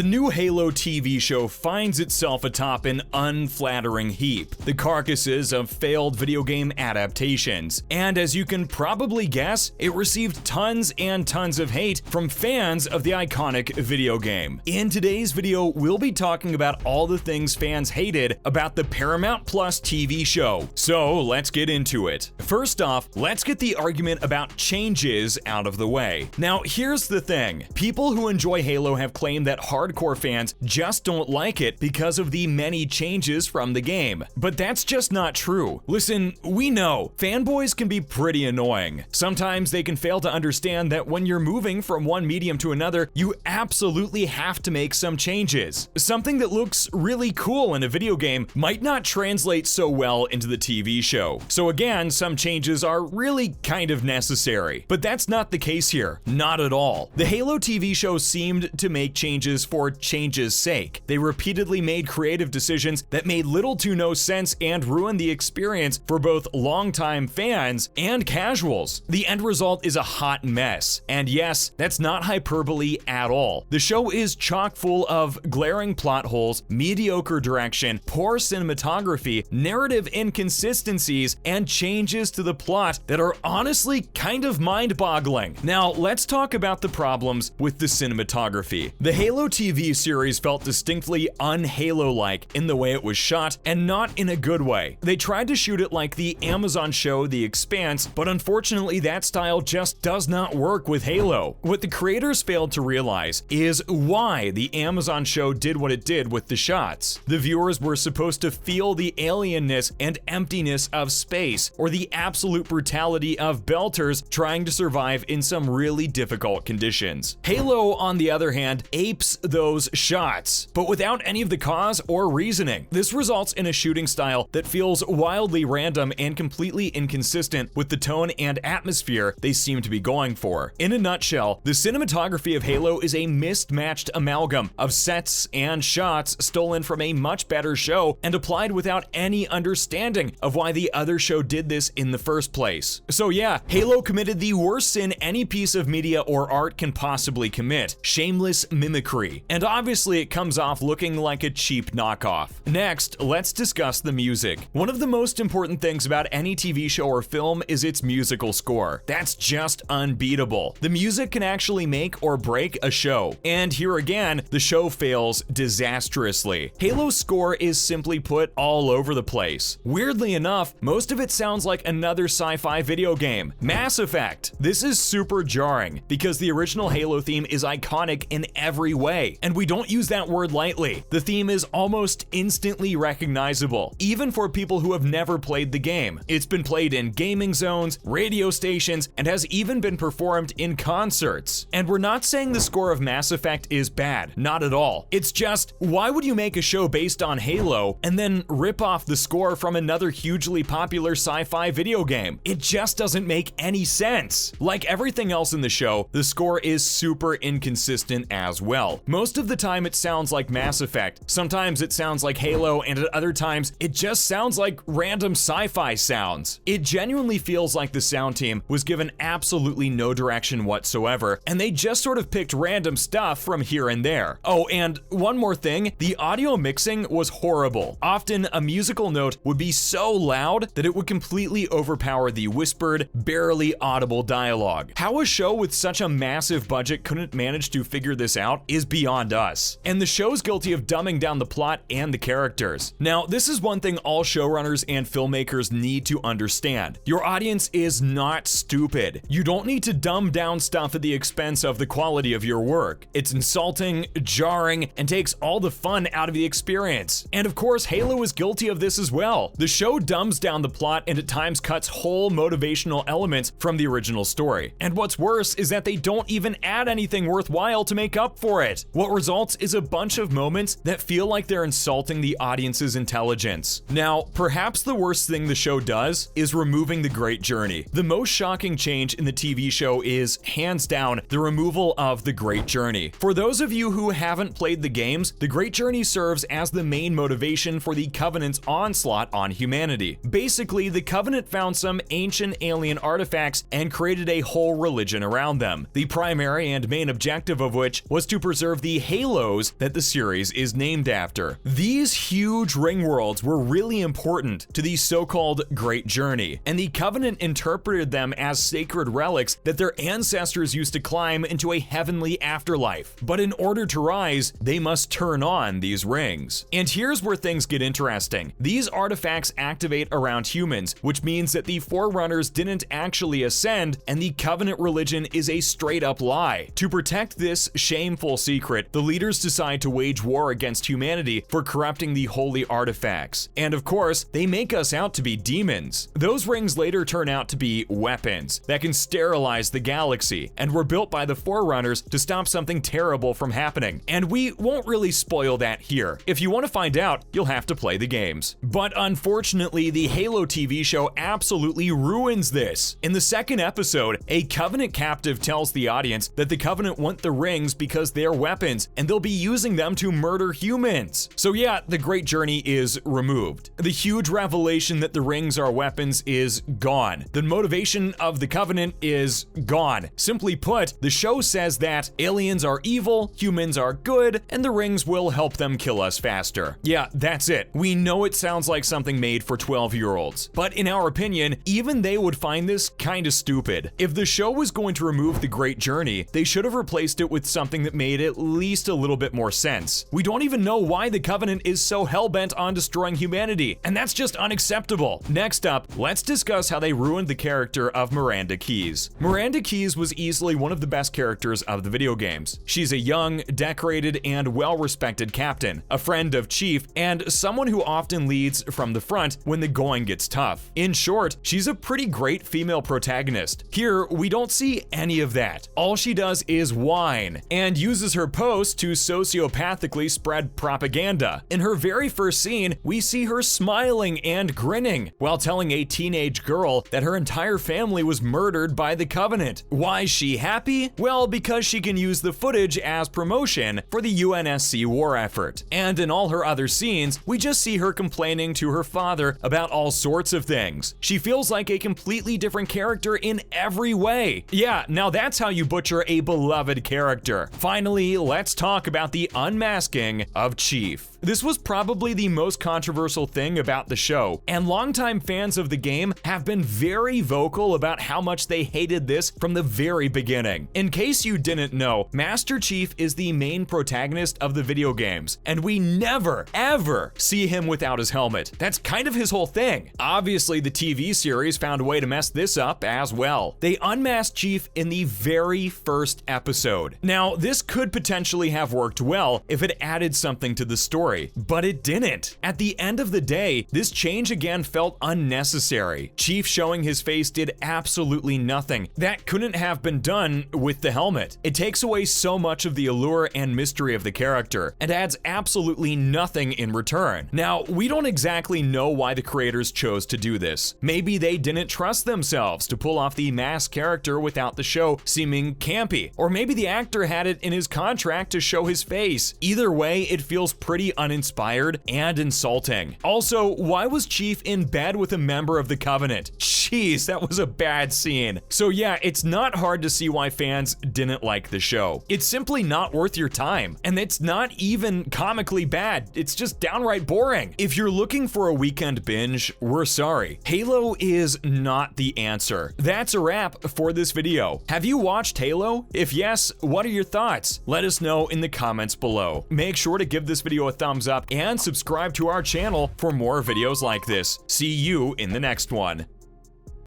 The new Halo TV show finds itself atop an unflattering heap, the carcasses of failed video game adaptations. And as you can probably guess, it received tons and tons of hate from fans of the iconic video game. In today's video, we'll be talking about all the things fans hated about the Paramount Plus TV show. So let's get into it. First off, let's get the argument about changes out of the way. Now, here's the thing. People who enjoy Halo have claimed that hardcore fans just don't like it because of the many changes from the game. But that's just not true. Listen, we know fanboys can be pretty annoying. Sometimes they can fail to understand that when you're moving from one medium to another, you absolutely have to make some changes. Something that looks really cool in a video game might not translate so well into the TV show. So again, some changes are really kind of necessary. But that's not the case here. Not at all. The Halo TV show seemed to make changes for change's sake. They repeatedly made creative decisions that made little to no sense and ruined the experience for both longtime fans and casuals. The end result is a hot mess. And yes, that's not hyperbole at all. The show is chock full of glaring plot holes, mediocre direction, poor cinematography, narrative inconsistencies, and changes to the plot that are honestly kind of mind-boggling. Now, let's talk about the problems with the cinematography. The Halo TV series felt distinctly un-Halo-like in the way it was shot, and not in a good way. They tried to shoot it like the Amazon show The Expanse, but unfortunately that style just does not work with Halo. What the creators failed to realize is why the Amazon show did what it did with the shots. The viewers were supposed to feel the alienness and emptiness of space, or the absolute brutality of belters trying to survive in some really difficult conditions. Halo, on the other hand, apes those shots, but without any of the cause or reasoning. This results in a shooting style that feels wildly random and completely inconsistent with the tone and atmosphere they seem to be going for. In a nutshell, the cinematography of Halo is a mismatched amalgam of sets and shots stolen from a much better show and applied without any understanding of why the other show did this in the first place. So yeah, Halo committed the worst sin any piece of media or art can possibly commit: shameless mimicry. And obviously it comes off looking like a cheap knockoff. Next, let's discuss the music. One of the most important things about any TV show or film is its musical score. That's just unbeatable. The music can actually make or break a show. And here again, the show fails disastrously. Halo's score is simply put all over the place. Weirdly enough, most of it sounds like another sci-fi video game, Mass Effect. This is super jarring because the original Halo theme is iconic in every way, and we don't use that word lightly. The theme is almost instantly recognizable, even for people who have never played the game. It's been played in gaming zones, radio stations, and has even been performed in concerts. And we're not saying the score of Mass Effect is bad, not at all. It's just, why would you make a show based on Halo and then rip off the score from another hugely popular sci-fi video game? It just doesn't make any sense. Like everything else in the show, the score is super inconsistent as well. Most of the time it sounds like Mass Effect, sometimes it sounds like Halo, and at other times it just sounds like random sci-fi sounds. It genuinely feels like the sound team was given absolutely no direction whatsoever, and they just sort of picked random stuff from here and there. Oh, and one more thing, the audio mixing was horrible. Often a musical note would be so loud that it would completely overpower the whispered, barely audible dialogue. How a show with such a massive budget couldn't manage to figure this out is beyond us. And the show's guilty of dumbing down the plot and the characters. Now, this is one thing all showrunners and filmmakers need to understand. Your audience is not stupid. You don't need to dumb down stuff at the expense of the quality of your work. It's insulting, jarring, and takes all the fun out of the experience. And of course, Halo is guilty of this as well. The show dumbs down the plot and at times cuts whole motivational elements from the original story. And what's worse is that they don't even add anything worthwhile to make up for it. What results is a bunch of moments that feel like they're insulting the audience's intelligence. Now, perhaps the worst thing the show does is removing the Great Journey. The most shocking change in the TV show is, hands down, the removal of the Great Journey. For those of you who haven't played the games, the Great Journey serves as the main motivation for the Covenant's onslaught on humanity. Basically, the Covenant found some ancient alien artifacts and created a whole religion around them, the primary and main objective of which was to preserve the the halos that the series is named after. These huge ring worlds were really important to the so-called Great Journey, and the Covenant interpreted them as sacred relics that their ancestors used to climb into a heavenly afterlife. But in order to rise, they must turn on these rings. And here's where things get interesting. These artifacts activate around humans, which means that the Forerunners didn't actually ascend, and the Covenant religion is a straight-up lie. To protect this shameful secret, the leaders decide to wage war against humanity for corrupting the holy artifacts. And of course, they make us out to be demons. Those rings later turn out to be weapons that can sterilize the galaxy, and were built by the Forerunners to stop something terrible from happening. And we won't really spoil that here. If you want to find out, you'll have to play the games. But unfortunately, the Halo TV show absolutely ruins this. In the second episode, a Covenant captive tells the audience that the Covenant want the rings because they're weapons, and they'll be using them to murder humans. So yeah, the Great Journey is removed. The huge revelation that the rings are weapons is gone. The motivation of the Covenant is gone. Simply put, the show says that aliens are evil, humans are good, and the rings will help them kill us faster. Yeah, that's it. We know it sounds like something made for 12-year-olds, but in our opinion, even they would find this kinda stupid. If the show was going to remove the Great Journey, they should have replaced it with something that made at least a little bit more sense. We don't even know why the Covenant is so hell-bent on destroying humanity, and that's just unacceptable. Next up, let's discuss how they ruined the character of Miranda Keyes. Miranda Keyes was easily one of the best characters of the video games. She's a young, decorated, and well-respected captain, a friend of Chief, and someone who often leads from the front when the going gets tough. In short, she's a pretty great female protagonist. Here, we don't see any of that. All she does is whine, and uses her post to sociopathically spread propaganda. In her very first scene, we see her smiling and grinning while telling a teenage girl that her entire family was murdered by the Covenant. Why is she happy? Well, because she can use the footage as promotion for the UNSC war effort. And in all her other scenes, we just see her complaining to her father about all sorts of things. She feels like a completely different character in every way. Yeah, now that's how you butcher a beloved character. Finally, let's talk about the unmasking of Chief. This was probably the most controversial thing about the show, and longtime fans of the game have been very vocal about how much they hated this from the very beginning. In case you didn't know, Master Chief is the main protagonist of the video games, and we never, ever see him without his helmet. That's kind of his whole thing. Obviously, the TV series found a way to mess this up as well. They unmasked Chief in the very first episode. Now, this could potentially have worked well if it added something to the story, but it didn't. At the end of the day, this change again felt unnecessary. Chief showing his face did absolutely nothing. That couldn't have been done with the helmet. It takes away so much of the allure and mystery of the character, and adds absolutely nothing in return. Now, we don't exactly know why the creators chose to do this. Maybe they didn't trust themselves to pull off the masked character without the show seeming campy, or maybe the actor had it in his contract to show his face. Either way, it feels pretty uninspired and insulting. Also, why was Chief in bed with a member of the Covenant? Jeez, that was a bad scene. So yeah, it's not hard to see why fans didn't like the show. It's simply not worth your time, and it's not even comically bad. It's just downright boring. If you're looking for a weekend binge, we're sorry. Halo is not the answer. That's a wrap for this video. Have you watched Halo? If yes, what are your thoughts? Let us know in the comments below. Make sure to give this video a thumbs up and subscribe to our channel for more videos like this. See you in the next one.